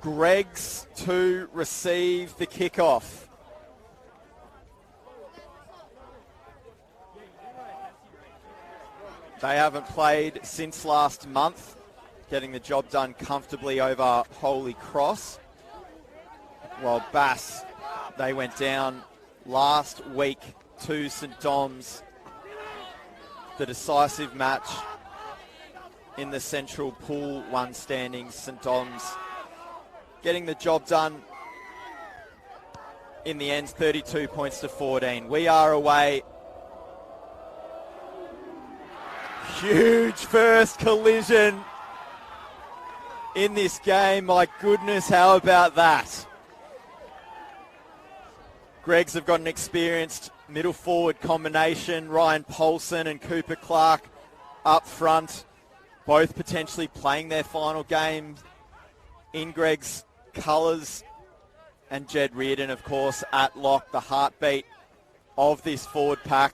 Greggs to receive the kickoff. They haven't played since last month, getting the job done comfortably over Holy Cross. While Bass, they went down last week to St Dom's, the decisive match in the Central Pool 1 standings. St Dom's getting the job done in the end, 32 points to 14. We are away. Huge first collision in this game. My goodness, how about that? Greggs have got an experienced middle forward combination. Ryan Paulson and Cooper Clark up front, both potentially playing their final game in Greggs' colours. And Jed Reardon, of course, at lock, the heartbeat of this forward pack.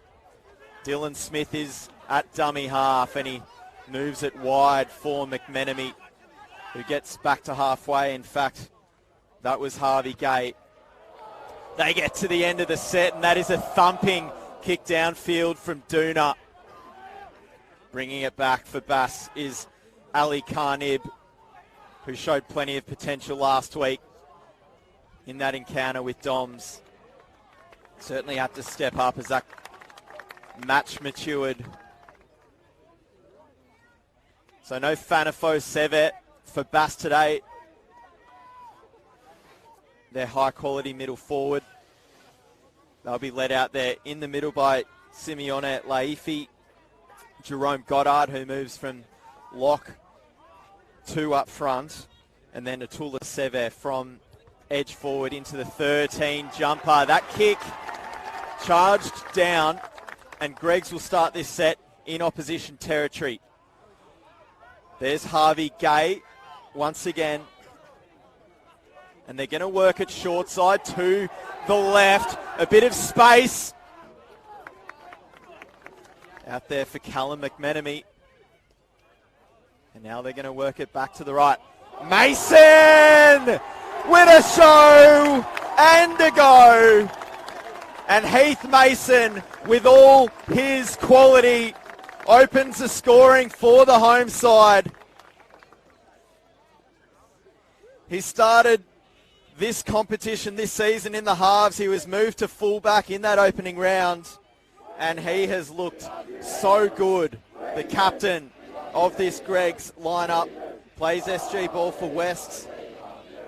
Dylan Smith is at dummy half, and he moves it wide for McMenemy, who gets back to halfway. In fact, that was Harvey Gay. They get to the end of the set, and that is a thumping kick downfield from Duna. Bringing it back for Bass is Ali Karnib, who showed plenty of potential last week in that encounter with Doms. Certainly had to step up as that match matured. So no Fanafo Sevet for Bass today. Their high-quality middle forward. They'll be led out there in the middle by Simeone Laifi. Jerome Goddard, who moves from lock to up front. And then Atula Sever from edge forward into the 13 jumper. That kick charged down, and Greggs will start this set in opposition territory. There's Harvey Gay once again. And they're going to work it short side to the left. A bit of space out there for Callum McMenemy. And now they're going to work it back to the right. Mason with a show and a go. And Heath Mason, with all his quality, opens the scoring for the home side. He started this competition this season in the halves. He was moved to fullback in that opening round, and he has looked so good. The captain of this Greggs lineup plays SG ball for Wests,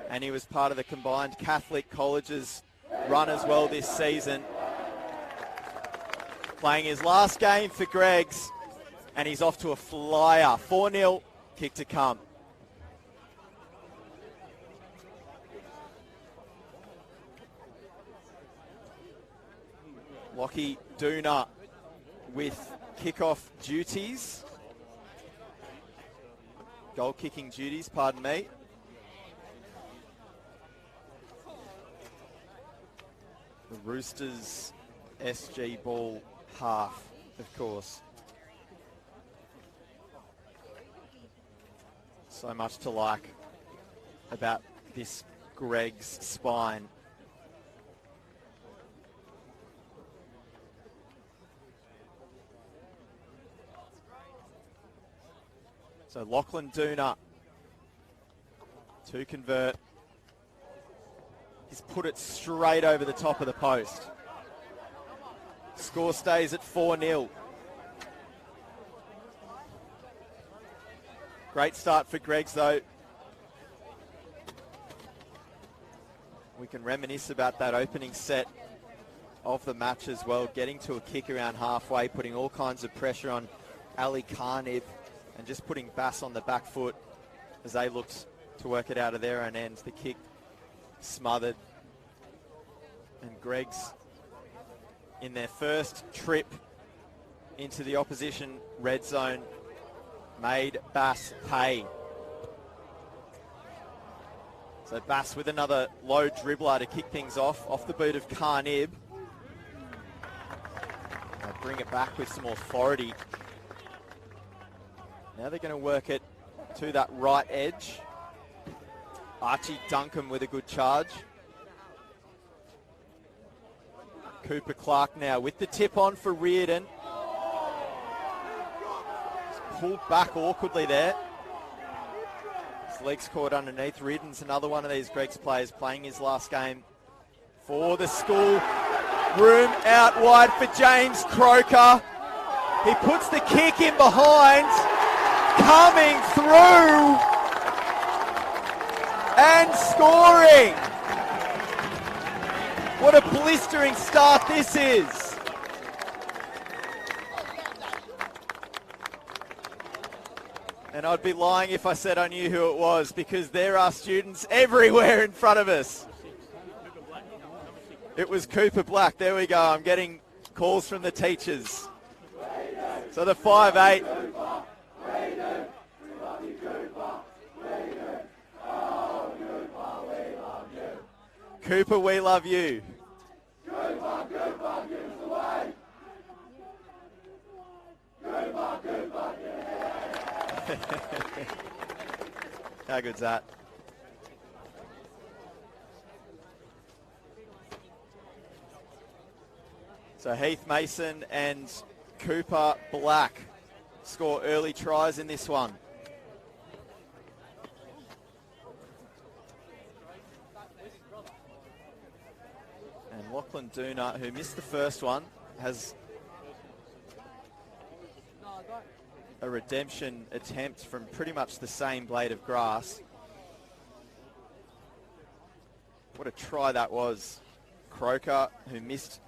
and he was part of the combined Catholic Colleges run as well this season. Playing his last game for Greggs, and he's off to a flyer. 4-0, kick to come. Lockie Duna with kickoff duties. Goal kicking duties, pardon me. The Roosters SG ball half, of course. So much to like about this Greggs spine. So Lachlan Duna to convert. He's put it straight over the top of the post. Score stays at 4-0. Great start for Greggs, though. We can reminisce about that opening set of the match as well, getting to a kick around halfway, putting all kinds of pressure on Ali Karnib, and just putting Bass on the back foot as they looked to work it out of their own end. The kick smothered. And Greggs, in their first trip into the opposition red zone, made Bass pay. So Bass with another low dribbler to kick things off the boot of Karnib. They'll bring it back with some authority. Now they're going to work it to that right edge. Archie Dunham with a good charge. Cooper Clark now with the tip on for Reardon. Pulled back awkwardly there. His legs caught underneath. Reardon's another one of these Greg's players playing his last game for the school. Room out wide for James Croker. He puts the kick in behind. Coming through. And scoring. What a blistering start this is. And I'd be lying if I said I knew who it was, because there are students everywhere in front of us. It was Cooper Black. There we go. I'm getting calls from the teachers. So the 5'8". Cooper, we love you. Cooper, give us away. Cooper, give us. How good's that? So Heath Mason and Cooper Black score early tries in this one. And Lachlan Duna, who missed the first one, has a redemption attempt from pretty much the same blade of grass. What a try that was. Croker, who missed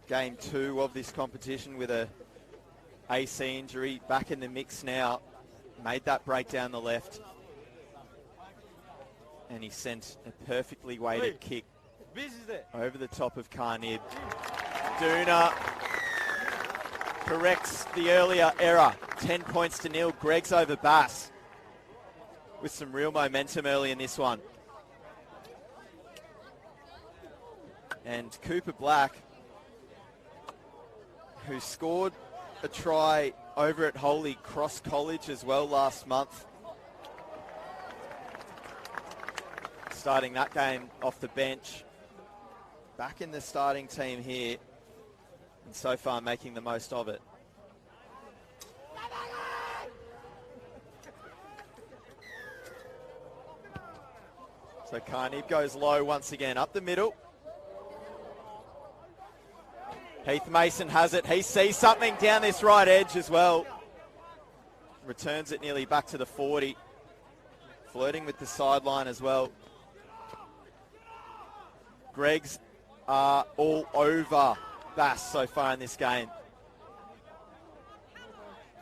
game 2 of this competition with a AC injury, back in the mix now, made that break down the left. And he sent a perfectly weighted kick over the top of Carnib. Duna corrects the earlier error. 10 points to nil. Greg's over Bass with some real momentum early in this one. And Cooper Black, who scored a try over at Holy Cross College as well last month, starting that game off the bench, back in the starting team here, and so far making the most of it. So Carnib goes low once again, up the middle. Heath Mason has it. He sees something down this right edge as well. Returns it nearly back to the 40. Flirting with the sideline as well. Greg's are all over Bass so far in this game.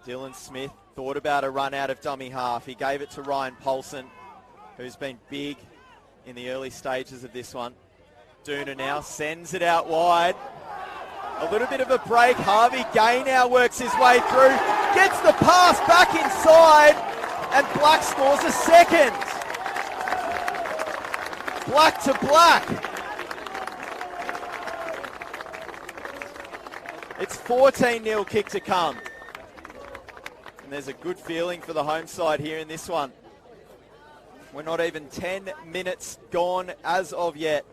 Dylan Smith thought about a run out of dummy half. He gave it to Ryan Polson, who's been big in the early stages of this one. Duna now sends it out wide. A little bit of a break. Harvey Gay now works his way through. Gets the pass back inside. And Black scores a second. Black to Black. It's 14-0 kick to come. And there's a good feeling for the home side here in this one. We're not even 10 minutes gone as of yet.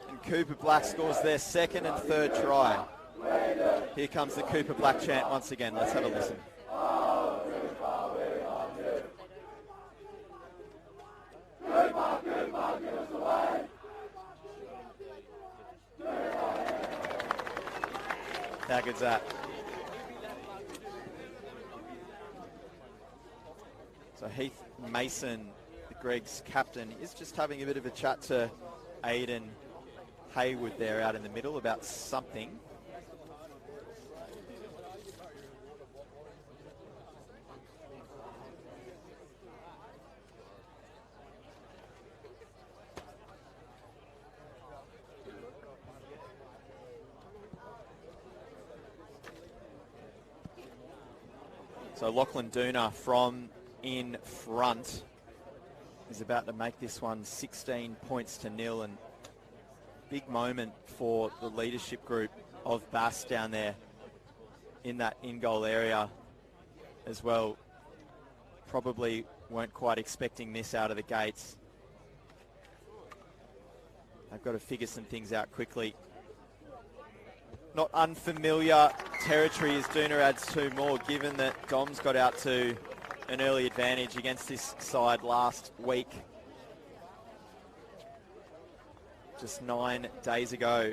And Cooper Black scores their second and third try. Here comes the Cooper Black chant once again. Let's have a listen. How good's that? So Heath Mason, the Greg's captain, is just having a bit of a chat to Aiden Haywood there out in the middle about something. So Lachlan Duna from in front is about to make this one 16 points to nil, and big moment for the leadership group of Bass down there in that in-goal area as well. Probably weren't quite expecting this out of the gates. They've got to figure some things out quickly. Not unfamiliar territory as Duna adds 2 more, given that Dom's got out to an early advantage against this side last week. Just 9 days ago.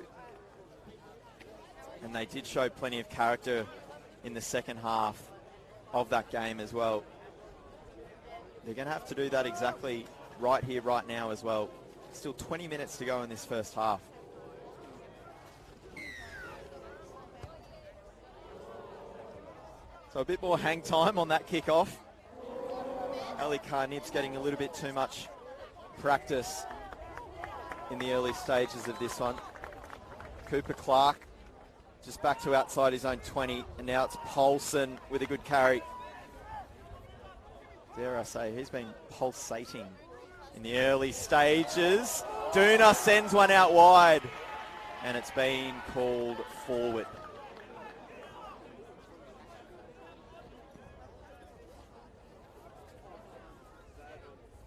And they did show plenty of character in the second half of that game as well. They're going to have to do that exactly right here, right now as well. Still 20 minutes to go in this first half. So a bit more hang time on that kickoff. Ali Carnib's getting a little bit too much practice in the early stages of this one. Cooper Clark just back to outside his own 20, and now it's Polson with a good carry. Dare I say, he's been pulsating in the early stages. Duna sends one out wide, and it's been called forward.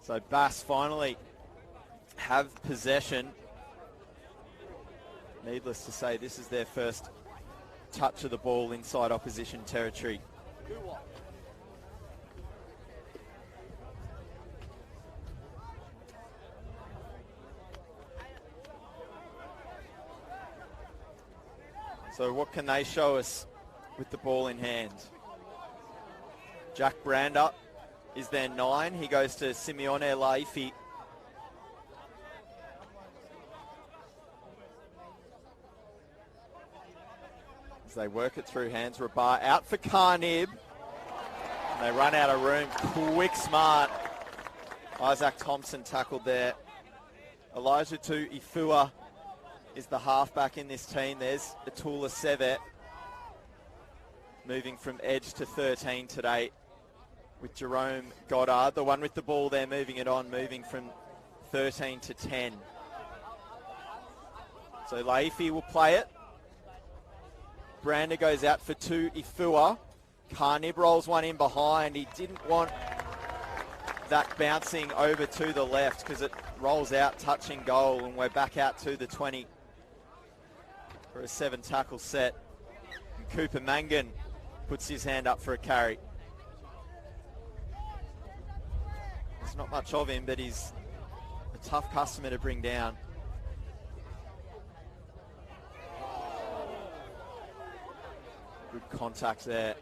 So Bass finally have possession. Needless to say, this is their first touch of the ball inside opposition territory. So what can they show us with the ball in hand? Jack Brander is their 9. He goes to Simeone Laifi. As they work it through hands, Rabar out for Carnib. And they run out of room. Quick, smart. Isaac Thompson tackled there. Elijah Tu Ifua is the halfback in this team. There's Atula Sevet moving from edge to 13 today with Jerome Goddard. The one with the ball there, moving it on, moving from 13 to 10. So Laifi will play it. Brander goes out for 2 Ifua. Carnib rolls one in behind. He didn't want that bouncing over to the left because it rolls out, touching goal, and we're back out to the 20 for a 7 tackle set. And Cooper Mangan puts his hand up for a carry. There's not much of him, but he's a tough customer to bring down. Good contact there.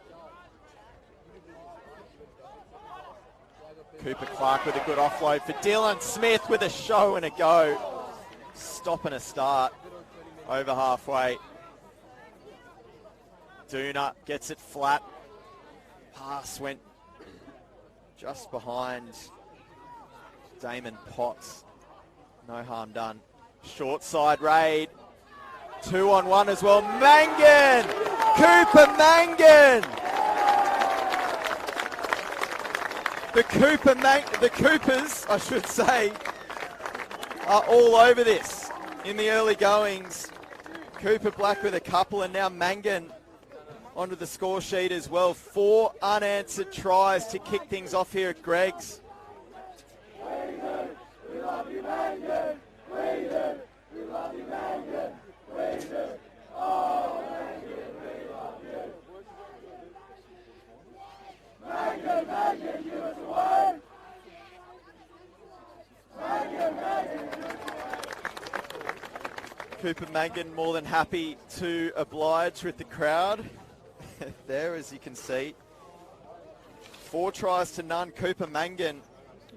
Cooper Clark with a good offload for Dylan Smith with a show and a go. Stop and a start over halfway. Duna gets it flat. Pass went just behind Damon Potts. No harm done. Short side raid. 2-on-1 as well. Mangan! Cooper Mangan! The Coopers, I should say, are all over this in the early goings. Cooper Black with a couple, and now Mangan onto the score sheet as well. 4 unanswered tries to kick things off here at Greg's. We love you, Mangan. We do. We love you, Mangan. We do. Oh, Mangan, we love you. Mangan, Mangan, give us a word. Mangan, Mangan, give us a word. Cooper Mangan more than happy to oblige with the crowd. There, as you can see. 4 tries to none. Cooper Mangan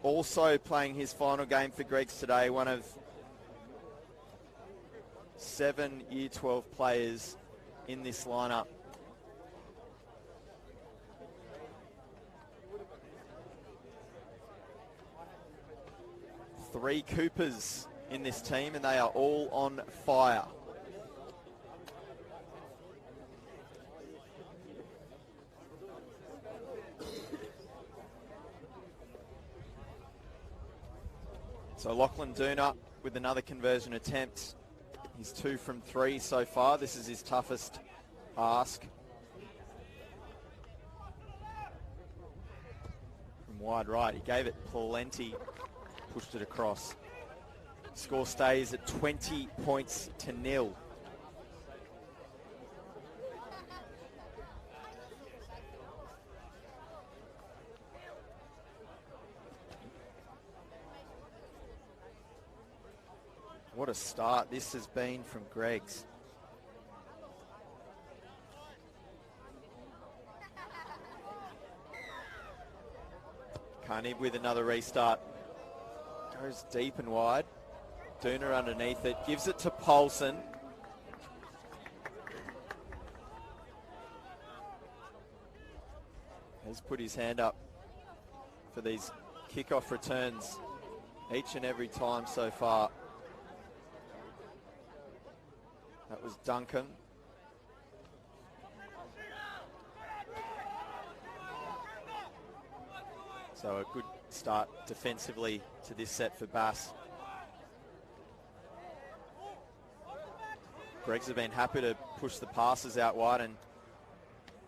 also playing his final game for Greg's today. One of 7 Year 12 players in this lineup. Three Coopers in this team, and they are all on fire. So Lachlan Duna with another conversion attempt. He's 2 from 3 so far. This is his toughest ask. From from wide right. He gave it plenty, pushed it across. Score stays at 20 points to 0. What a start this has been from Greg's. Carnib with another restart. Goes deep and wide. Duna underneath it. Gives it to Poulsen. Has put his hand up for these kickoff returns each and every time so far. That was Duncan. So a good start defensively to this set for Bass. Greg's have been happy to push the passes out wide and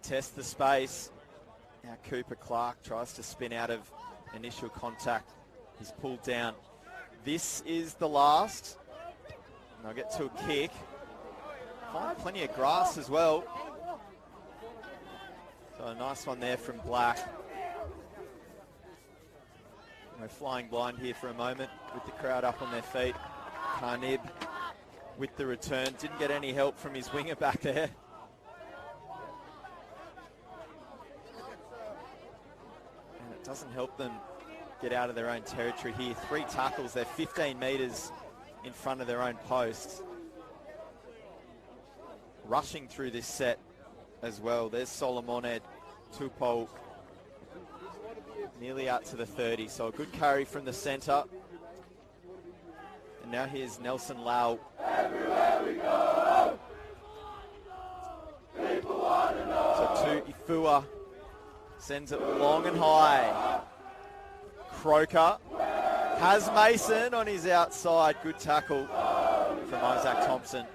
test the space. Now Cooper Clark tries to spin out of initial contact. He's pulled down. This is the last. And they'll get to a kick. Find plenty of grass as well. So a nice one there from Black. We're flying blind here for a moment with the crowd up on their feet. Carnib with the return. Didn't get any help from his winger back there. And it doesn't help them get out of their own territory here. 3 tackles. They're 15 metres in front of their own posts. Rushing through this set as well. There's Solomoned, Tupou, nearly out to the 30. So a good carry from the centre. And now here's Nelson Lau. Everywhere we go, people want to know. So to Ifua, sends it long and high. Croker has Mason on his outside. Good tackle from Isaac Thompson.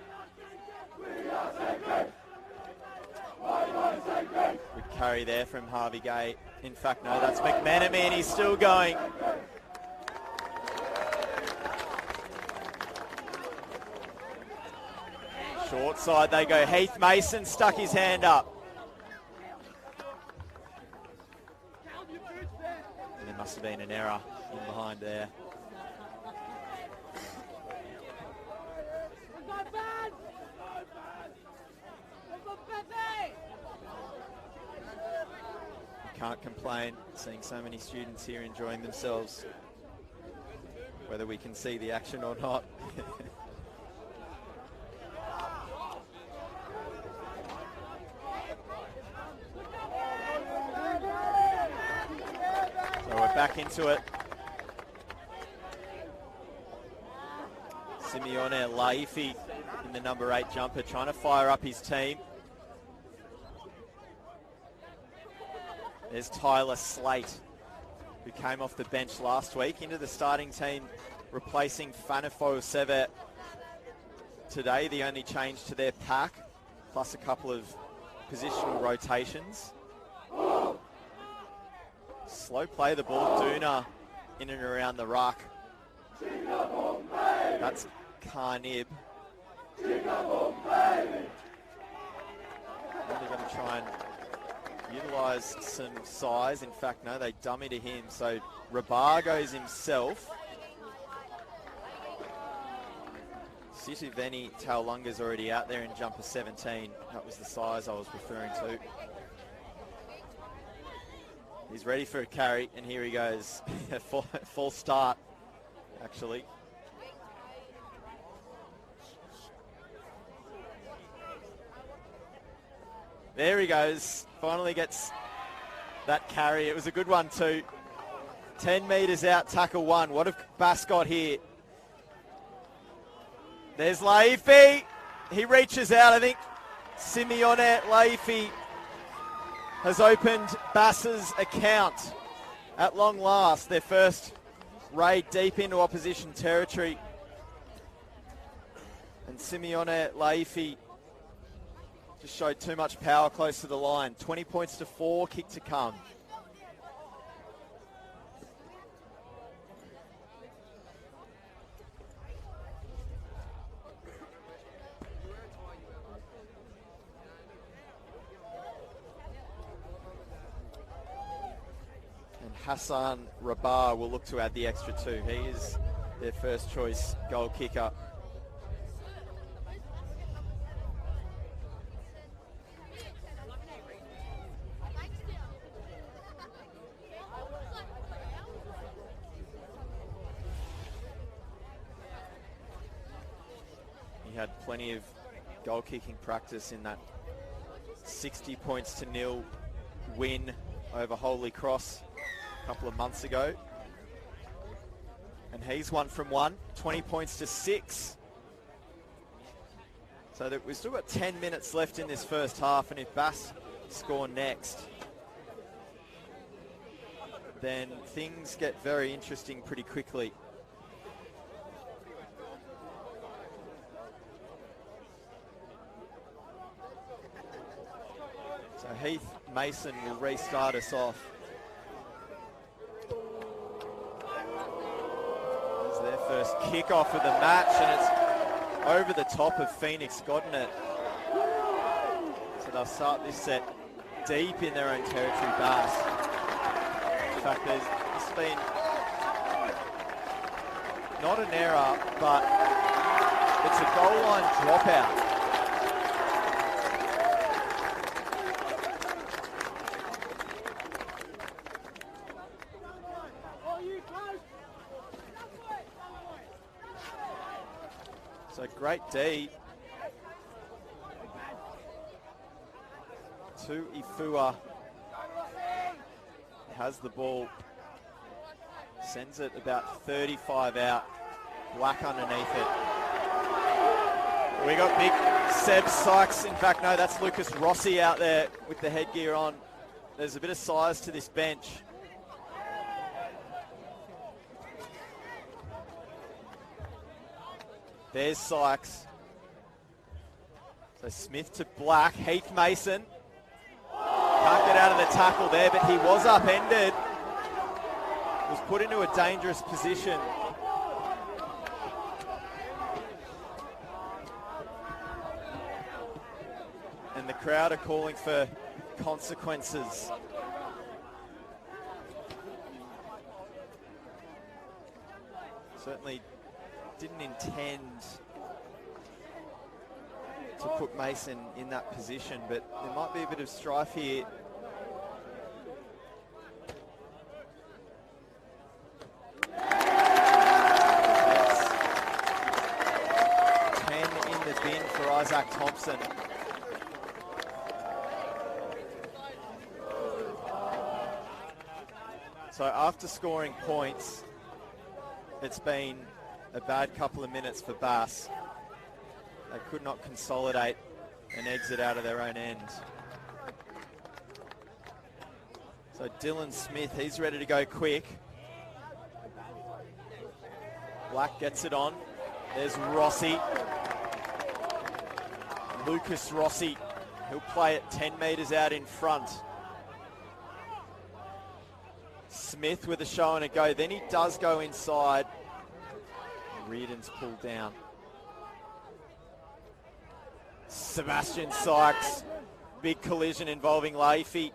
Good carry there from Harvey Gay. In fact, no, that's McManamy, and he's still going. Short side they go. Heath Mason stuck his hand up. And there must have been an error in behind there. Can't complain, seeing so many students here enjoying themselves, whether we can see the action or not. So we're back into it. Simeone Laifi in the number 8 jumper, trying to fire up his team. There's Tyler Slate, who came off the bench last week into the starting team, replacing Fanifo Sever today. The only change to their pack, plus a couple of positional rotations. Slow play the ball. Duna in and around the ruck. That's Carnib. They're going to try and utilise some size. In fact, no, they dummy to him. So Rabar goes himself. Sitiveni Taulunga's already out there in jumper 17. That was the size I was referring to. He's ready for a carry, and here he goes. Full start, actually. There he goes. Finally gets that carry. It was a good one too. 10 metres out, tackle 1. What have Bass got here? There's Laifi. He reaches out, I think. Simeone Laifi has opened Bass's account at long last. Their first raid deep into opposition territory. And Simeone Laifi just showed too much power close to the line. 20 points to 4, kick to come. Hassan Rabar will look to add the extra 2. He is their first choice goal kicker. He had plenty of goal kicking practice in that 60 points to 0 win over Holy Cross a couple of months ago. And he's 1 from 1, 20 points to 6. So that we've still got 10 minutes left in this first half, and if Bass score next, then things get very interesting pretty quickly. So Heath Mason will restart us off. There's their first kickoff of the match, and it's over the top of Phoenix gotten it. So they'll start this set deep in their own territory, Bass. In fact, there's been not an error, but it's a goal line dropout. So great D to Ifua. Has the ball, sends it about 35 out, Black underneath it. We got big Seb Sykes. In fact, no, that's Lucas Rossi out there with the headgear on. There's a bit of size to this bench. There's Sykes. So Smith to Black. Heath Mason. Can't get out of the tackle there, but he was upended. Was put into a dangerous position. And the crowd are calling for consequences. Certainly didn't intend to put Mason in that position, but there might be a bit of strife here. That's 10 in the bin for Isaac Thompson. So after scoring points, it's been a bad couple of minutes for Bass. They could not consolidate and exit out of their own end. So Dylan Smith, he's ready to go quick. Black gets it on. There's Rossi. Lucas Rossi. He'll play it 10 metres out in front. Smith with a show and a go. Then he does go inside. Reardon's pulled down. Sebastian Sykes. Big collision involving Leafy.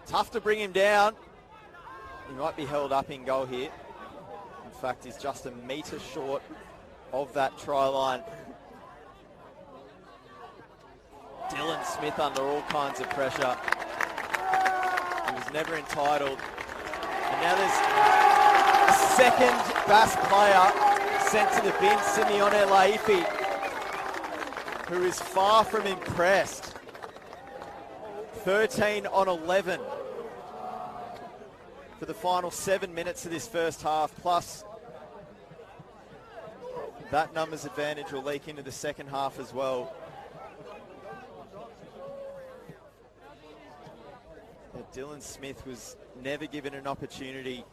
Tough to bring him down. He might be held up in goal here. In fact, he's just a metre short of that try line. Dylan Smith under all kinds of pressure. He was never entitled. And now there's a second Bass player sent to the bin, Simeone Laifi, who is far from impressed. 13 on 11 for the final 7 minutes of this first half, plus that numbers advantage will leak into the second half as well. Dylan Smith was never given an opportunity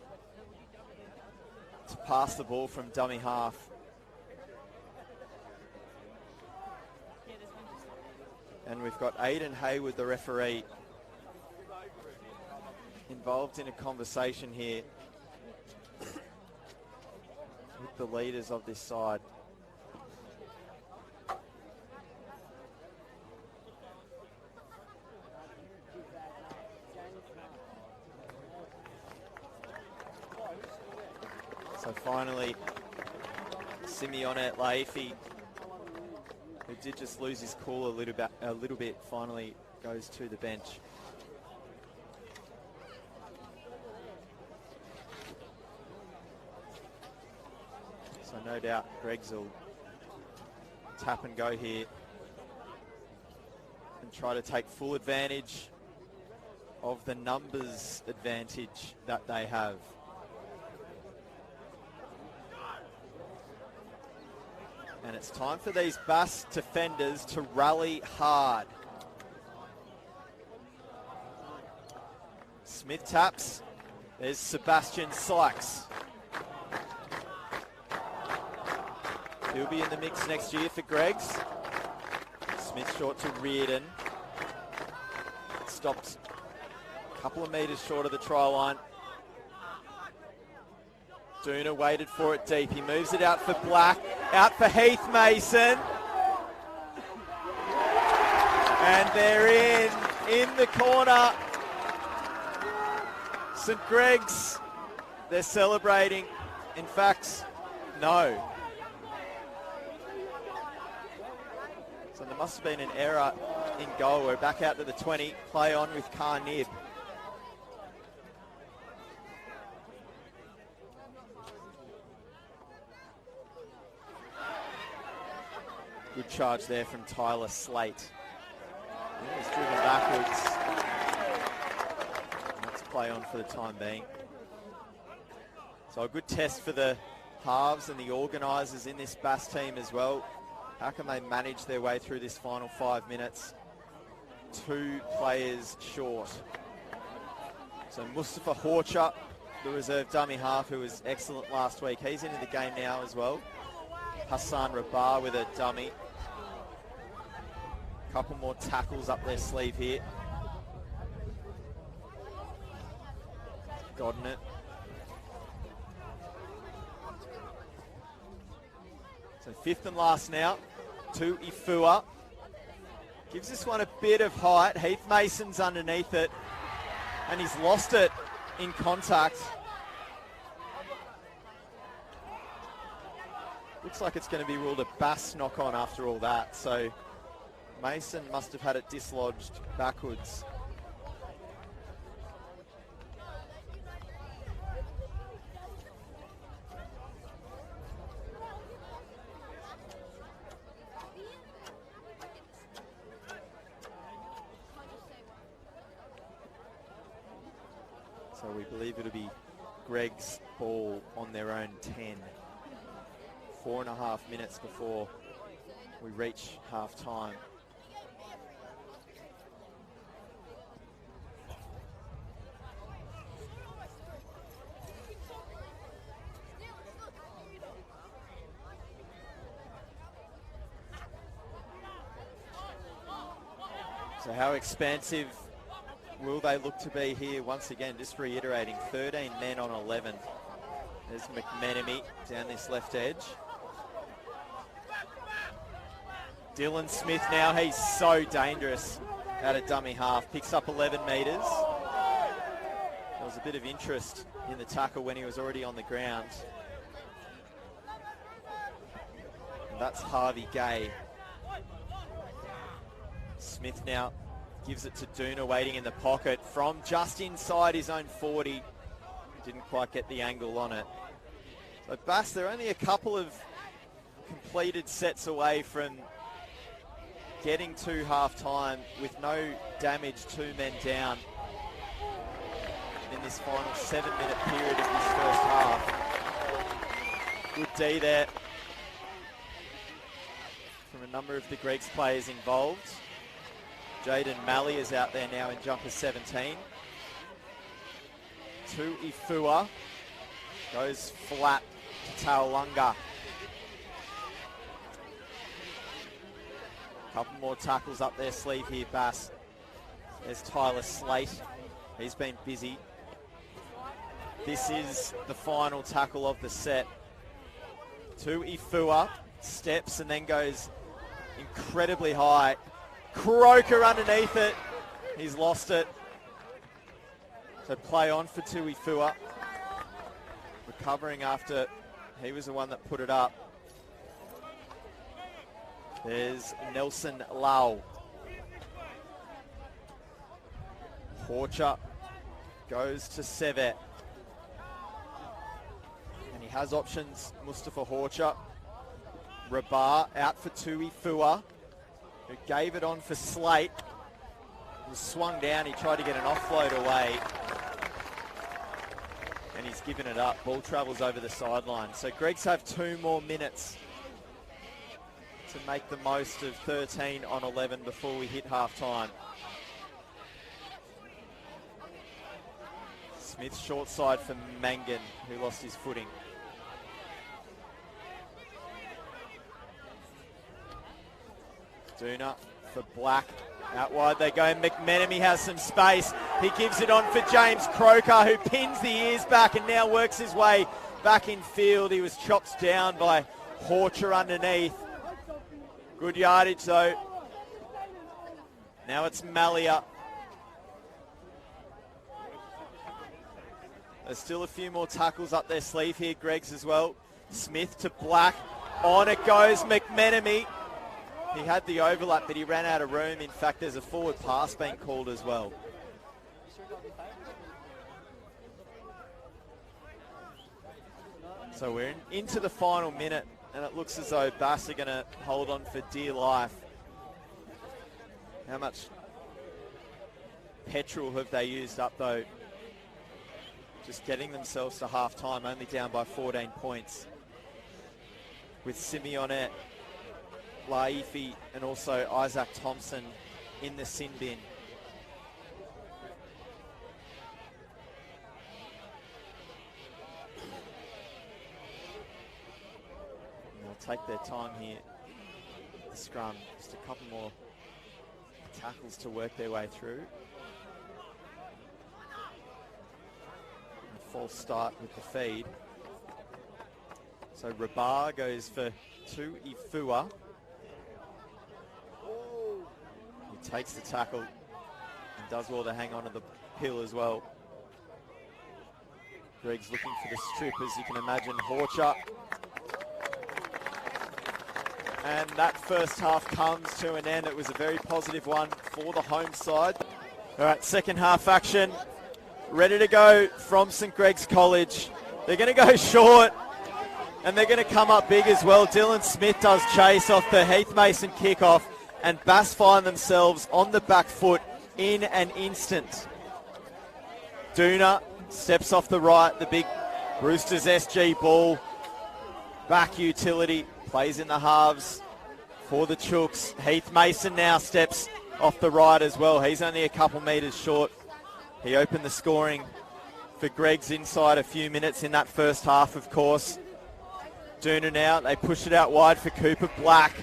to pass the ball from dummy half. And we've got Aidan Hayward, the referee, involved in a conversation here with the leaders of this side. So finally, Simeone Laifi, who did just lose his cool a little bit, finally goes to the bench. So no doubt Greggs will tap and go here and try to take full advantage of the numbers advantage that they have. And it's time for these Bass defenders to rally hard. Smith taps. There's Sebastian Sykes. He'll be in the mix next year for Greggs. Smith short to Reardon. Stopped a couple of metres short of the try line. Duna waited for it deep. He moves it out for Black. Out for Heath Mason. And they're in the corner. St Greg's, they're celebrating. In fact, no. So there must have been an error in goal. We're back out to the 20. Play on with Carnib. Good charge there from Tyler Slate. He's driven backwards. Let's play on for the time being. So a good test for the halves and the organisers in this Bass team as well. How can they manage their way through this final 5 minutes? 2 players short. So Mustafa Horcher, the reserve dummy half, who was excellent last week, he's into the game now as well. Hassan Rabar with a dummy. Couple more tackles up their sleeve here. Gotten it. So 5th and last now to Ifua. Gives this one a bit of height. Heath Mason's underneath it. And he's lost it in contact. Looks like it's going to be ruled a Bass knock-on after all that. So Mason must have had it dislodged backwards. So we believe it'll be Greg's ball on their own 10. 4.5 minutes before we reach half time. So how expansive will they look to be here? Once again, just reiterating, 13 men on 11. There's McMenemy down this left edge. Dylan Smith now, he's so dangerous at a dummy half. Picks up 11 metres. There was a bit of interest in the tackle when he was already on the ground. And that's Harvey Gay. Smith now gives it to Duna, waiting in the pocket from just inside his own 40. Didn't quite get the angle on it. So Bass, they're only a couple of completed sets away from getting to half-time with no damage, 2 men down in this final 7-minute period of this first half. Good D there from a number of the Greg's players involved. Jaden Malley is out there now in jumper 17. To Ifua. Goes flat to Taulunga. Couple more tackles up their sleeve here, Bass. There's Tyler Slate. He's been busy. This is the final tackle of the set. To Ifua. Steps and then goes incredibly high. Croker underneath it. He's lost it. So play on for Tuifua. recovering after he was the one that put it up. There's Nelson Lau. Horcher goes to Sevet. And he has options, Mustafa Horcher. Rabar out for Tui Fua, who gave it on for Slate. Was swung down, he tried to get an offload away. And he's given it up. Ball travels over the sideline. So Gregs have 2 more minutes to make the most of 13 on 11 before we hit half-time. Smith short side for Mangan, who lost his footing. Duna for Black. Out wide they go. McMenemy has some space. He gives it on for James Croker, who pins the ears back and now works his way back in field. He was chopped down by Horcher underneath. Good yardage though. Now it's Malia. There's still a few more tackles up their sleeve here, Gregs as well. Smith to Black. On it goes McMenemy. He had the overlap, but he ran out of room. In fact, there's a forward pass being called as well. So we're into the final minute, and it looks as though Bass are going to hold on for dear life. How much petrol have they used up, though? Just getting themselves to half-time, only down by 14 points. With Simeone, Laifi and also Isaac Thompson in the sin bin. And they'll take their time here. The scrum, just a couple more tackles to work their way through. A false start with the feed. So Rabar goes for Tui Fua. He takes the tackle and does well to hang on to the hill as well. Greg's looking for the strip, as you can imagine. Horcher. And that first half comes to an end. It was a very positive one for the home side. All right, second half action. Ready to go from St. Greg's College. They're going to go short. And they're going to come up big as well. Dylan Smith does chase off the Heath Mason kickoff, and Bass find themselves on the back foot in an instant. Duna steps off the right, the big Roosters SG ball. Back utility, plays in the halves for the Chooks. Heath Mason now steps off the right as well. He's only a couple metres short. He opened the scoring for Greg's inside a few minutes in that first half, of course. Duna now, they push it out wide for Cooper Black.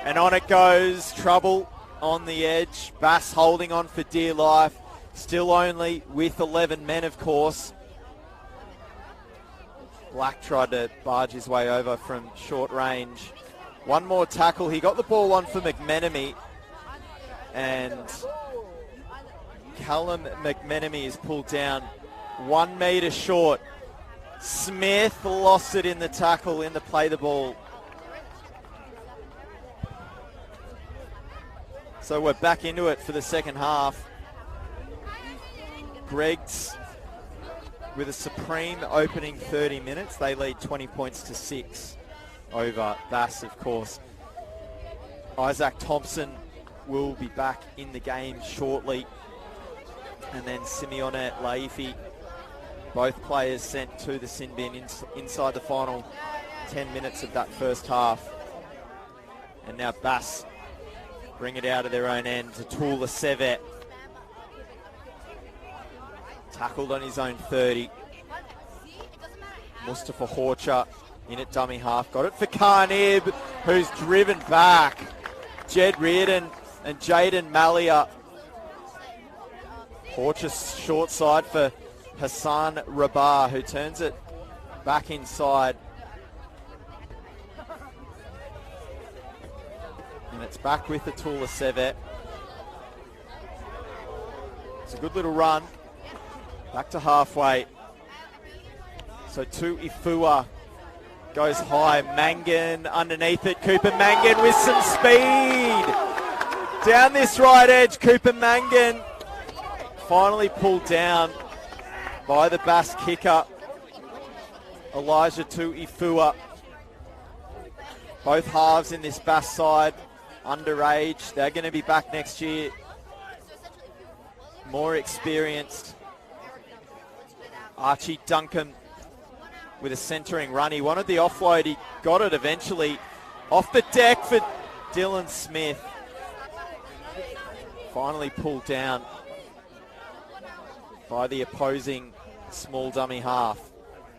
And on it goes, trouble on the edge. Bass holding on for dear life. Still only with 11 men, of course. Black tried to barge his way over from short range. One more tackle. He got the ball on for McMenemy. And Callum McMenemy is pulled down 1 metre short. Smith lost it in the tackle, in the play the ball. So we're back into it for the second half. Greg's with a supreme opening 30 minutes. They lead 20 points to 6 over Bass, of course. Isaac Thompson will be back in the game shortly. And then Simeone Laifi. Both players sent to the sin bin inside the final 10 minutes of that first half. And now Bass bring it out of their own end to Tula Sevet. Tackled on his own 30. Mustafa Horcher in at dummy half. Got it for Carnib, who's driven back. Jed Reardon and Jaden Malia. Horcher short side for Hassan Rabar, who turns it back inside. And it's back with the Tula Sevet. It's a good little run. Back to halfway. So Tuifua goes high. Mangan underneath it. Cooper Mangan with some speed. Down this right edge, Cooper Mangan finally pulled down by the Bass kicker, Elijah Tuifua. Both halves in this Bass side, underage. They're going to be back next year. More experienced. Archie Dunham with a centering run. He wanted the offload. He got it eventually. Off the deck for Dylan Smith. Finally pulled down by the opposing small dummy half.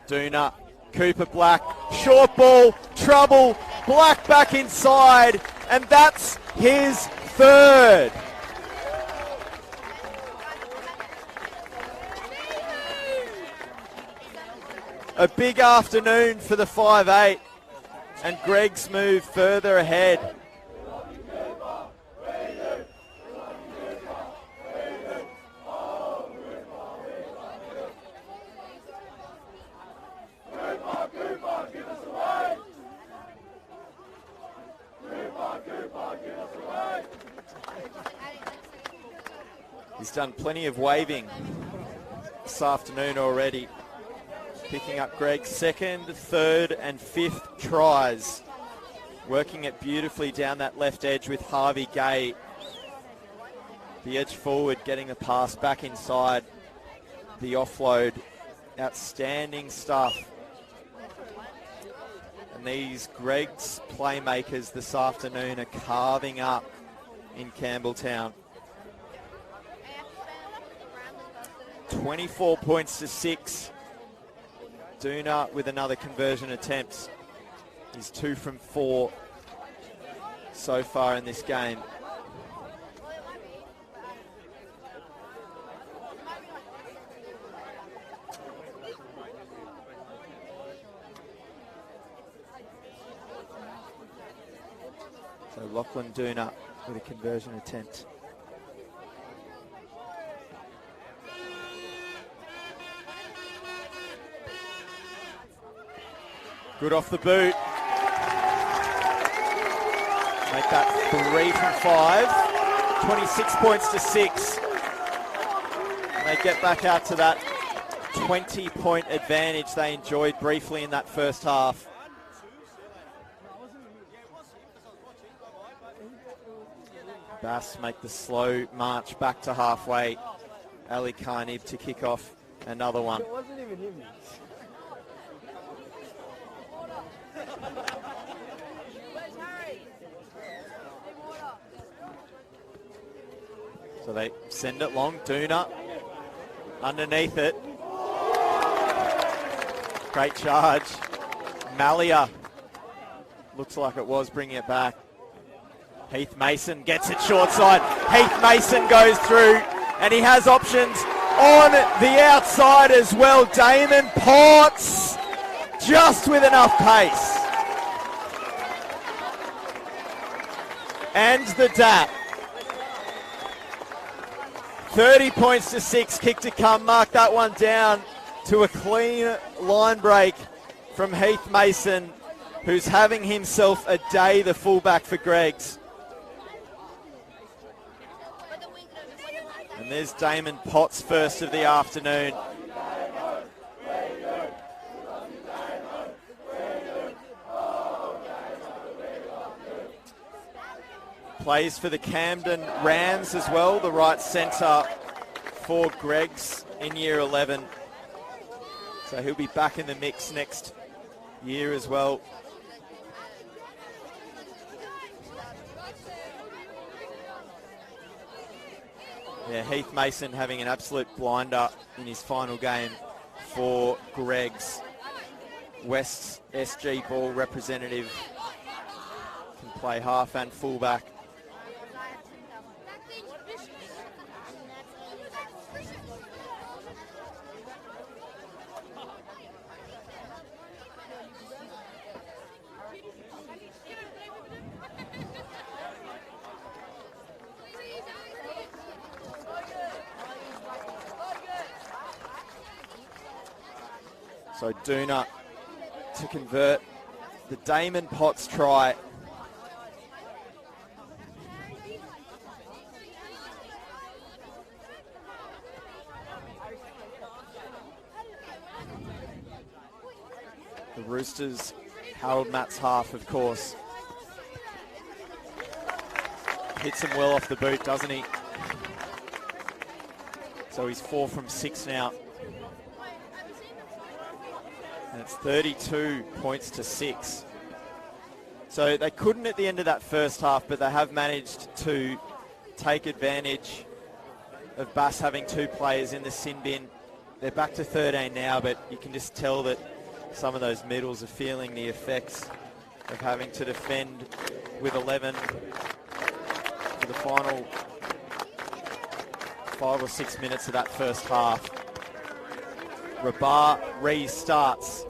Duna, Cooper Black, short ball, trouble, Black back inside, and that's his third. A big afternoon for the 5'8", and Greg's moved further ahead. He's done plenty of waving this afternoon already. Picking up Greg's second, third and fifth tries. Working it beautifully down that left edge with Harvey Gay. The edge forward getting the pass back inside. The offload. Outstanding stuff. And these Greg's playmakers this afternoon are carving up in Campbelltown. 24 points to 6. Duna with another conversion attempt. He's 2 from 4 so far in this game. So Lachlan Duna with a conversion attempt. Good off the boot. Make that 3 from 5. 26 points to 6. And they get back out to that 20-point advantage they enjoyed briefly in that first half. Bass make the slow march back to halfway. Ali Karnib to kick off another one. It wasn't even him. So they send it long. Duna underneath it. Great charge. Malia looks like it was bringing it back. Heath Mason gets it short side. Heath Mason goes through and he has options on the outside as well. Damon Potts just with enough pace. And the DAP. 30 points to 6, kick to come. Mark that one down to a clean line break from Heath Mason, who's having himself a day, the fullback for Greg's. And there's Damon Potts, first of the afternoon. Plays for the Camden Rams as well, the right centre for Greg's in year 11. So he'll be back in the mix next year as well. Yeah, Heath Mason having an absolute blinder in his final game for Greg's. West's SG ball representative, can play half and fullback. So Duna to convert the Damon Potts try. The Roosters held Matt's half, of course. Hits him well off the boot, doesn't he? So he's 4 from 6 now. And it's 32 points to 6. So they couldn't at the end of that first half, but they have managed to take advantage of Bass having 2 players in the sin bin. They're back to 13 now, but you can just tell that some of those middles are feeling the effects of having to defend with 11 for the final 5 or 6 minutes of that first half. Rabar restarts.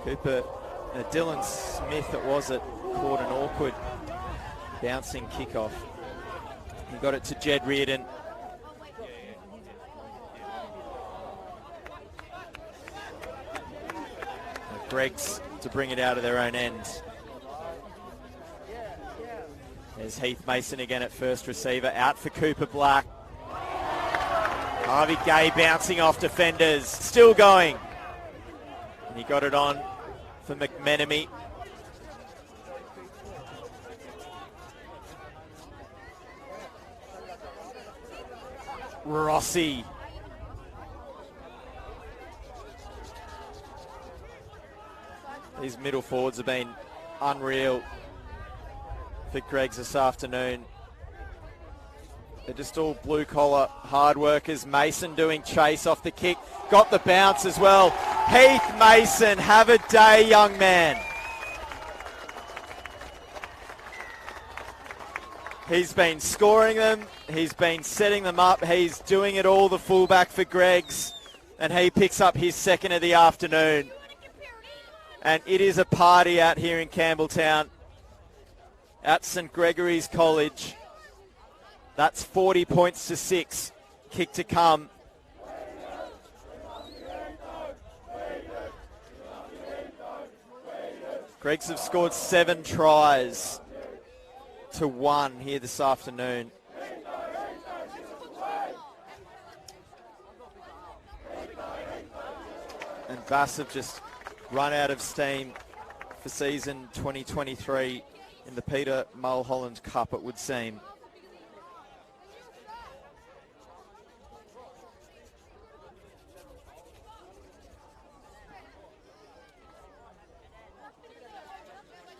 Cooper, Dylan Smith it was that caught an awkward bouncing kickoff. He got it to Jed Reardon. Greg's to bring it out of their own end. There's Heath Mason again at first receiver. Out for Cooper Black. Harvey Gay bouncing off defenders. Still going. And he got it on for McMenemy. Rossi. These middle forwards have been unreal for Greg's this afternoon. They're just all blue-collar hard workers. Mason doing chase off the kick. Got the bounce as well. Heath Mason, have a day, young man. He's been scoring them. He's been setting them up. He's doing it all, the fullback for Greg's. And he picks up his second of the afternoon. And it is a party out here in Campbelltown at St Gregory's College. That's 40 points to 6. Kick to come. Gregs have scored 7 tries to 1 here this afternoon. And Bass have just run out of steam for season 2023 in the Peter Mulholland Cup, it would seem.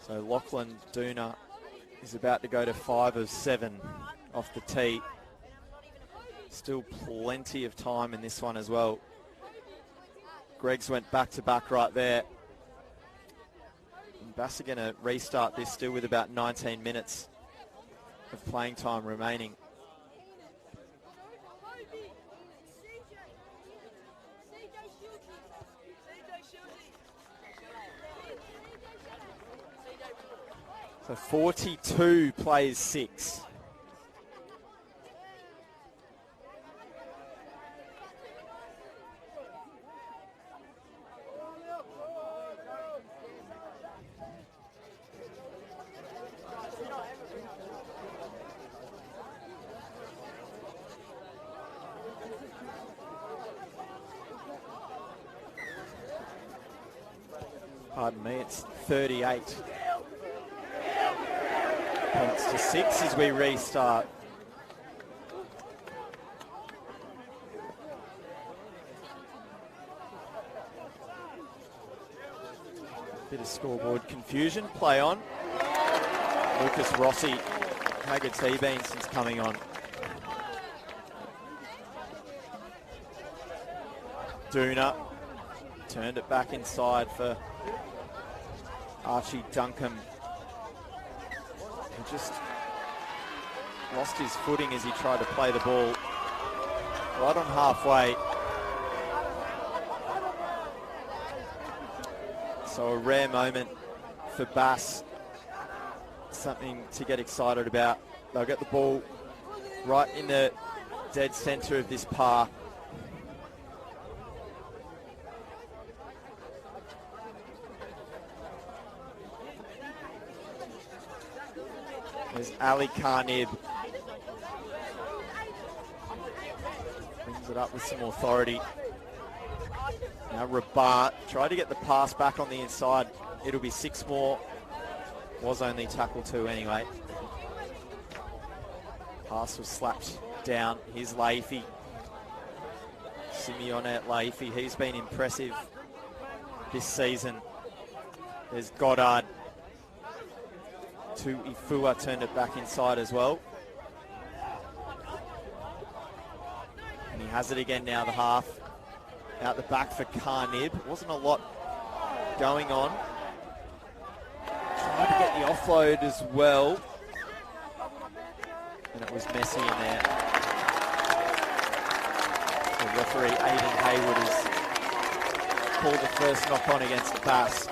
So Lachlan Duna is about to go to 5 of 7 off the tee. Still plenty of time in this one as well. Greg's went back-to-back right there. And Bass are going to restart this still with about 19 minutes of playing time remaining. So 42 plays 6. Pardon me, it's 38 points to 6 as we restart. Bit of scoreboard confusion. Play on. Lucas Rossi, how good's he been since coming on? Duna turned it back inside for Archie Dunham. He just lost his footing as he tried to play the ball right on halfway. So a rare moment for Bass. Something to get excited about. They'll get the ball right in the dead centre of this park. There's Ali Carnib. Brings it up with some authority. Now Rabat, try to get the pass back on the inside. It'll be 6 more. Was only tackle 2 anyway. Pass was slapped down. Here's Leahy. Simeone Leahy. He's been impressive this season. There's Goddard. To Ifua, turned it back inside as well. And he has it again now, the half. Out the back for Carnib. Wasn't a lot going on. Tried to get the offload as well. And it was messy in there. The referee, Aidan Hayward, has called the first knock on against the Bass.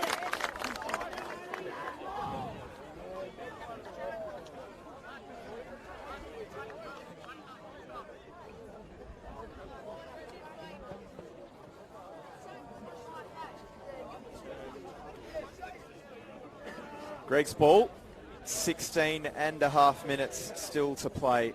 Greg's ball, 16 and a half minutes still to play.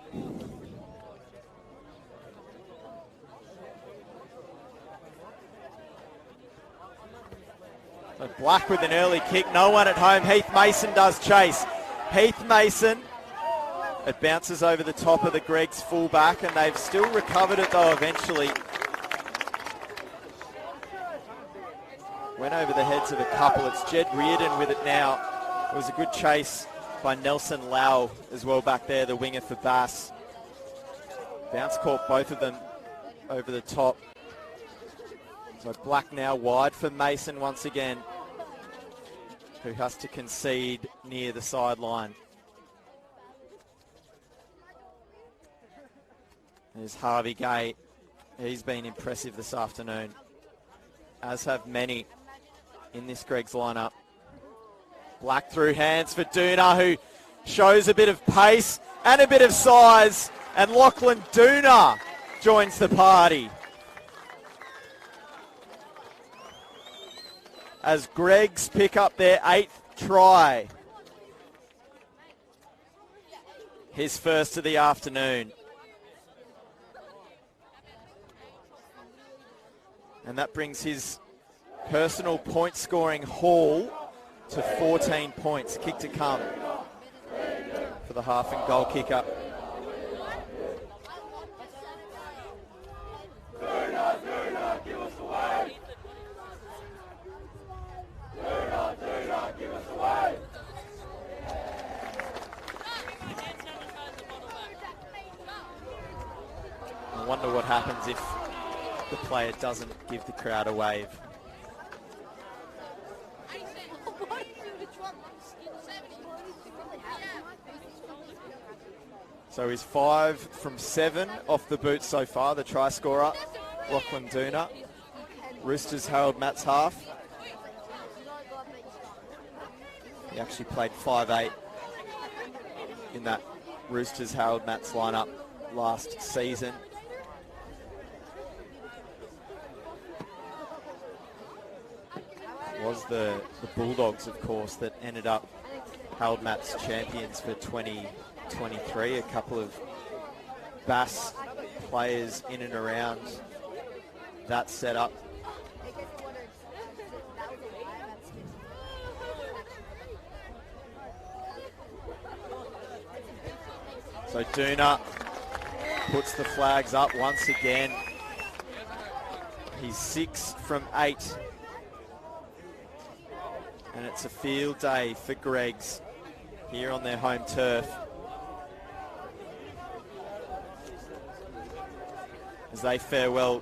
So Black with an early kick, no one at home. Heath Mason does chase. Heath Mason, it bounces over the top of the Greg's fullback, and they've still recovered it though eventually. Went over the heads of a couple. It's Jed Reardon with it now. It was a good chase by Nelson Lau as well back there, the winger for Bass. Bounce caught both of them over the top. So Black now wide for Mason once again, who has to concede near the sideline. There's Harvey Gay. He's been impressive this afternoon, as have many in this Greg's lineup. Black through hands for Duna, who shows a bit of pace and a bit of size. And Lachlan Duna joins the party. As Greg's pick up their 8th try. His first of the afternoon. And that brings his personal point scoring haul to 14 points. Kick to come for the half and goal kicker. Duna, give us away. Duna, give us away. I wonder what happens if the player doesn't give the crowd a wave. So he's 5 from 7 off the boot so far, the try scorer, Lachlan Duna. Roosters Harold Matt's half. He actually played 5'8" in that Roosters Harold Matt's lineup last season. It was the Bulldogs, of course, that ended up Harold Matt's champions for 2023. A couple of Bass players in and around that setup. So Duna puts the flags up once again. He's 6 from 8. And it's a field day for Greg's here on their home turf. As they farewell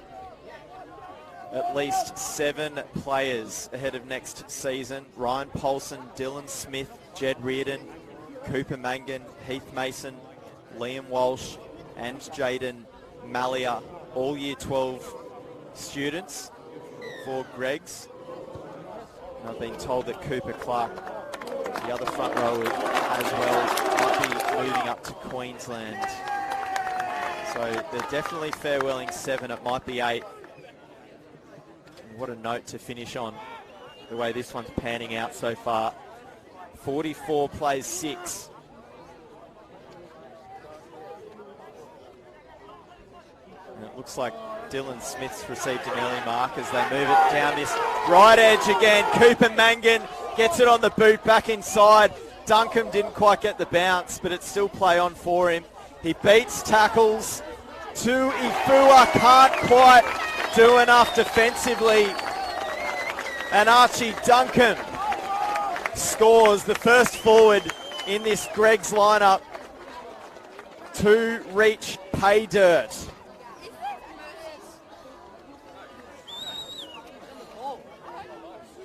at least 7 players ahead of next season. Ryan Polson, Dylan Smith, Jed Reardon, Cooper Mangan, Heath Mason, Liam Walsh and Jaden Malia, all Year 12 students for Greg's. And I've been told that Cooper Clark, the other front rower as well, might be moving up to Queensland. So they're definitely farewelling 7. It might be 8. And what a note to finish on, the way this one's panning out so far. 44 plays 6. And it looks like Dylan Smith's received an early mark as they move it down this right edge again. Cooper Mangan gets it on the boot, back inside. Dunham didn't quite get the bounce, but it's still play on for him. He beats tackles. Ifua can't quite do enough defensively. And Archie Dunham scores, the first forward in this Greg's lineup to reach pay dirt.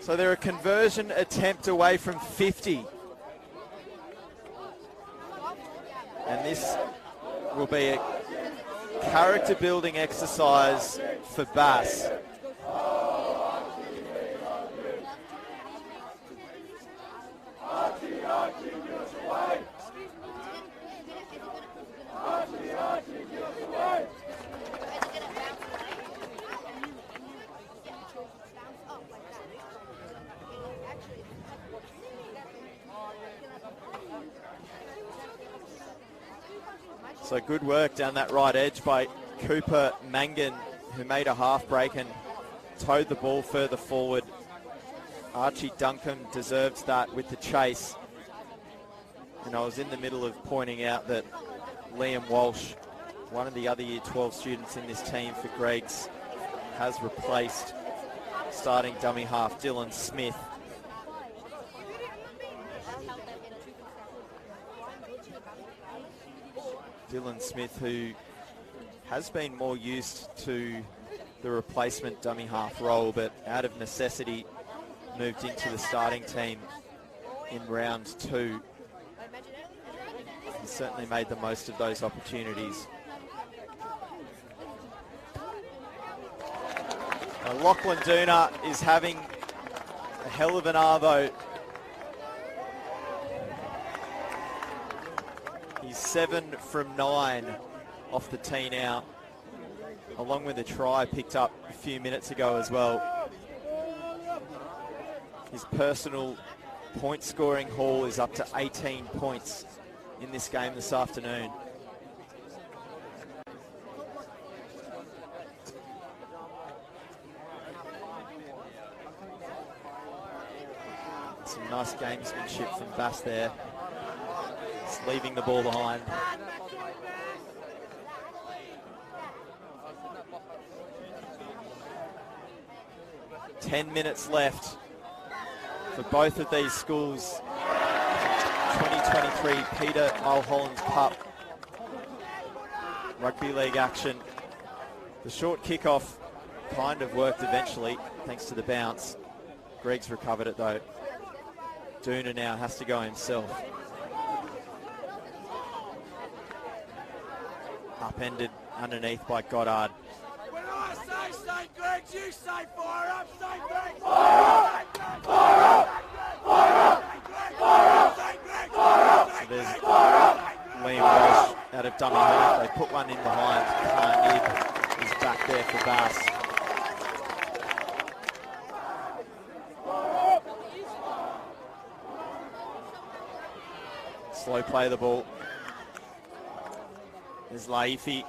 So they're a conversion attempt away from 50. And this will be a character building exercise for Bass. So good work down that right edge by Cooper Mangan, who made a half break and towed the ball further forward. Archie Dunham deserves that with the chase. And I was in the middle of pointing out that Liam Walsh, one of the other Year 12 students in this team for Greg's, has replaced starting dummy half Dylan Smith. Dylan Smith, who has been more used to the replacement dummy half role, but out of necessity moved into the starting team in round 2. He certainly made the most of those opportunities. Lachlan Duna is having a hell of an arvo. He's 7 from 9 off the tee now, along with a try picked up a few minutes ago as well. His personal point scoring haul is up to 18 points in this game this afternoon. Some nice gamesmanship from Bass there. Just leaving the ball behind. Ten minutes left for both of these schools. 2023 Peter Mulholland Cup Rugby League action. The short kickoff kind of worked eventually, thanks to the bounce. Greg's recovered it though. Duna now has to go himself. Upended underneath by Goddard. When I say St. Greg's, you say fire up, St. Greg's! So there's Liam Walsh out of dummy half. They put one in behind. Carnib is back there for Bass. Slow play the ball. There's Laifi.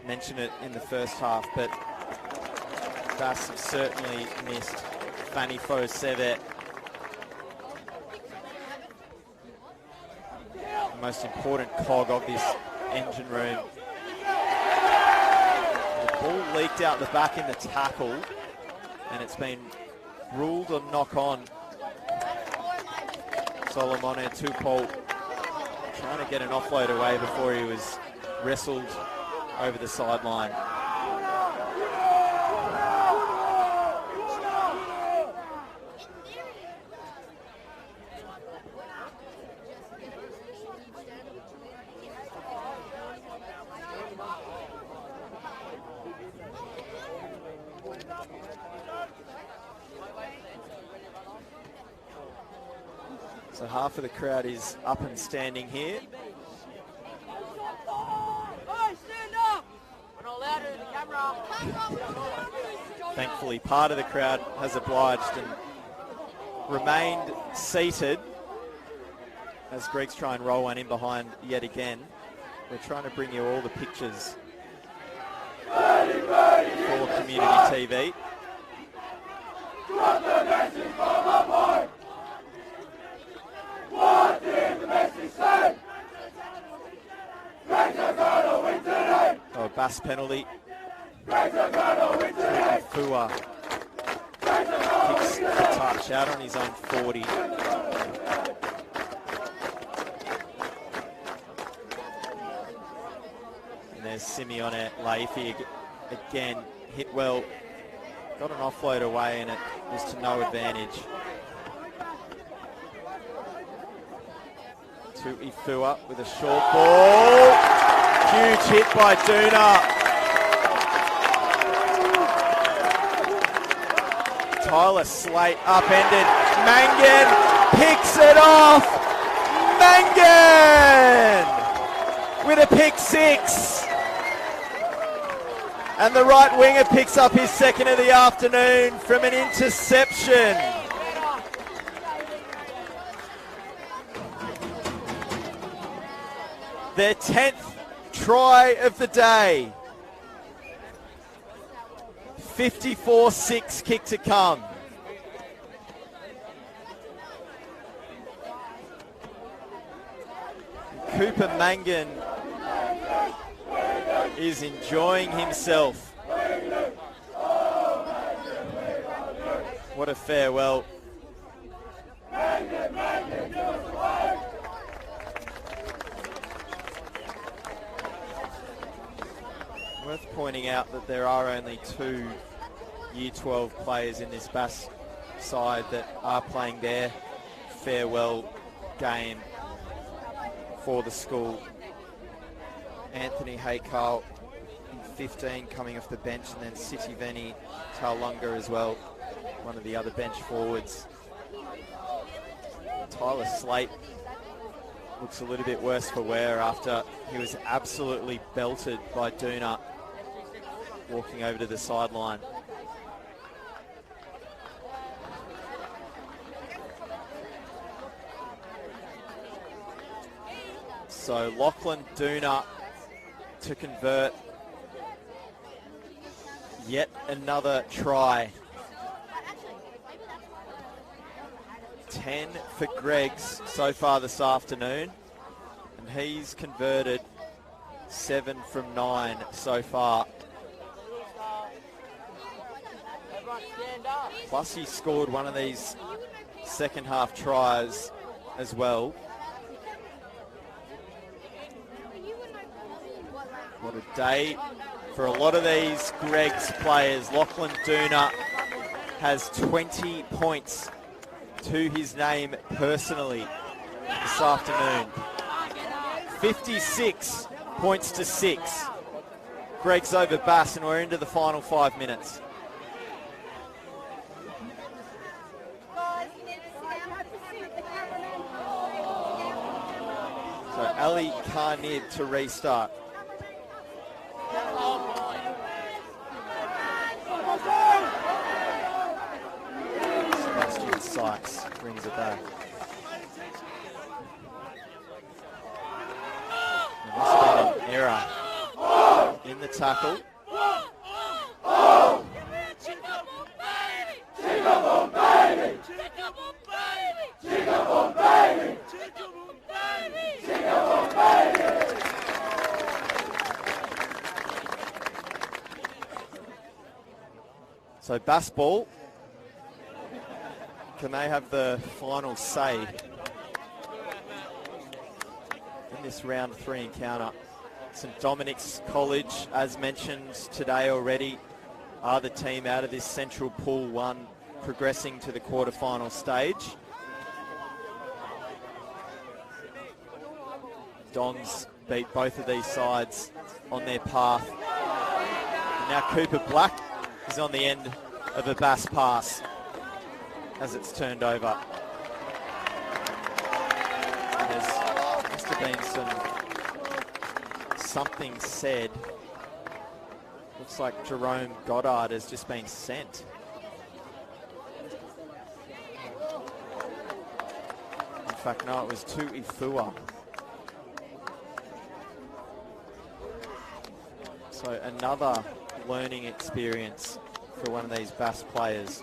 Mentioned it in the first half, but Bass have certainly missed Fanny Fo Sevet. The most important cog of this engine room. The ball leaked out the back in the tackle, and it's been ruled a knock on. Solomone Tupou trying to get an offload away before he was wrestled over the sideline. So half of the crowd is up and standing here. Thankfully, part of the crowd has obliged and remained seated as Greg's try and roll one in behind yet again. We're trying to bring you all the pictures for community TV. Oh, Bass penalty. Fua kicks the touch out on his own 40. And there's Simeone Laifi again, hit well. Got an offload away and it was to no advantage. To Ifua with a short ball. Huge hit by Duna. Tyler Slate upended. Mangan picks it off. Mangan with a pick six. And the right winger picks up his second of the afternoon from an interception. Their 10th try of the day. 54-6 kick to come. Cooper Mangan is enjoying himself. What a farewell. Worth pointing out that there are only 2 Year 12 players in this Bass side that are playing their farewell game for the school. Anthony Haycarl in 15 coming off the bench, and then City Veni Taulunga as well, one of the other bench forwards. Tyler Slate looks a little bit worse for wear after he was absolutely belted by Duna walking over to the sideline. So Lachlan Duna to convert yet another try. 10 for Greggs so far this afternoon, and he's converted 7 from 9 so far. Plus he scored one of these second half tries as well. What a day for a lot of these Greggs players. Lachlan Duna has 20 points to his name personally this afternoon. 56 points to 6. Greggs over Bass, and we're into the final 5 minutes. So Ali Carnid to restart. Sebastian Sykes brings it back. There must have been an error in the tackle. So Bass ball, can they have the final say in this round 3 encounter? St Dominic's College, as mentioned today already, are the team out of this Central Pool 1 progressing to the quarterfinal stage. Dons beat both of these sides on their path. And now Cooper Black is on the end of a Bass pass as it's turned over. There must have been something said. Looks like Jerome Goddard has just been sent. In fact, no, it was to Ifua. So another learning experience for one of these Bass players.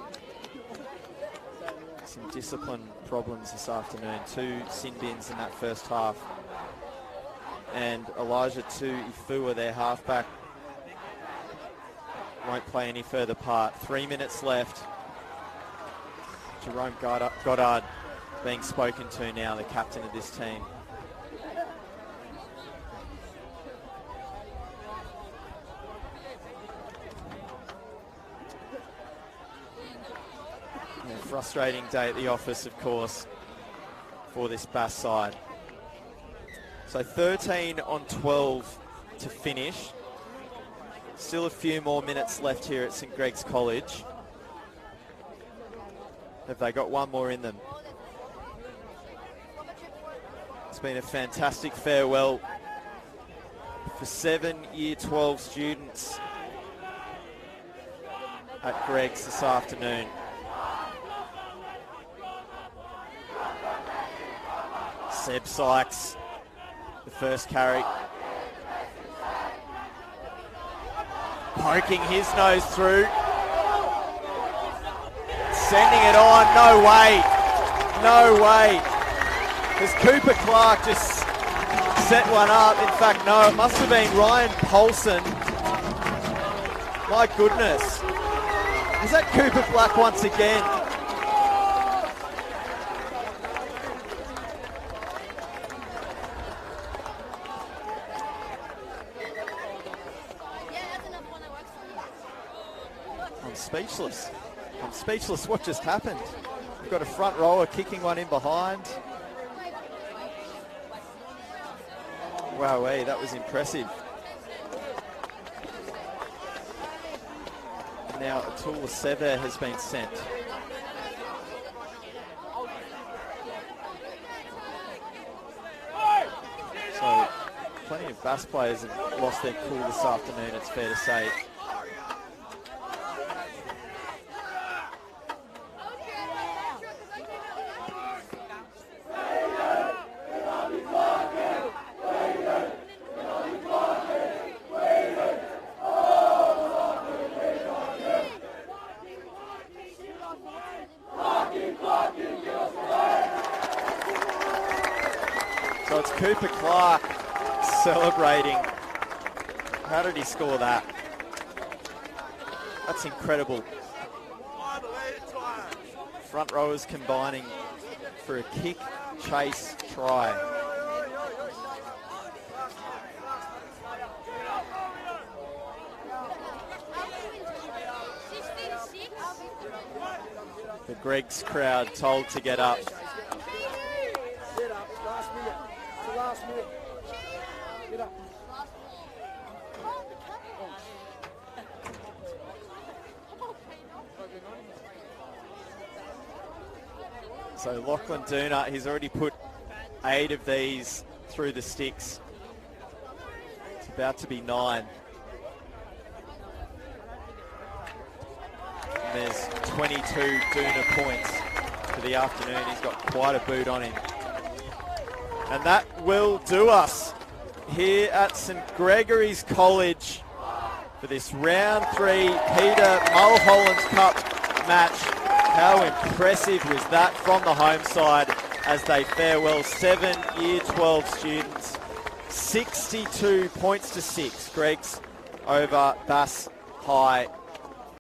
Some discipline problems this afternoon. 2 sin bins in that first half. And Elijah Ifua, their halfback, won't play any further part. 3 minutes left. Jerome Goddard being spoken to now, the captain of this team. Yeah, frustrating day at the office, of course, for this Bass side. So 13 on 12 to finish. Still a few more minutes left here at St Greg's College. Have they got one more in them? It's been a fantastic farewell for 7 Year 12 students at Greg's this afternoon. Seb Sykes, the first carry. Poking his nose through. Sending it on. No way. No way. Has Cooper Clark just set one up? In fact, no, it must have been Ryan Polson. My goodness. Is that Cooper Clark once again? I'm speechless. I'm speechless. What just happened? We've got a front rower kicking one in behind. Wow, that was impressive. And now Atul Sever has been sent. So plenty of Bass players have lost their cool this afternoon, it's fair to say. So it's Cooper Clark celebrating. How did he score that? That's incredible. Front rowers combining for a kick, chase, try. The Greg's crowd told to get up. Last minute. Get up. So Lachlan Duna, he's already put 8 of these through the sticks. It's about to be 9. And there's 22 Duna points for the afternoon. He's got quite a boot on him. And that will do us here at St Gregory's College for this round 3 Peter Mulholland's Cup match. How impressive was that from the home side as they farewell 7 Year 12 students. 62 points to 6, Greg's over Bass High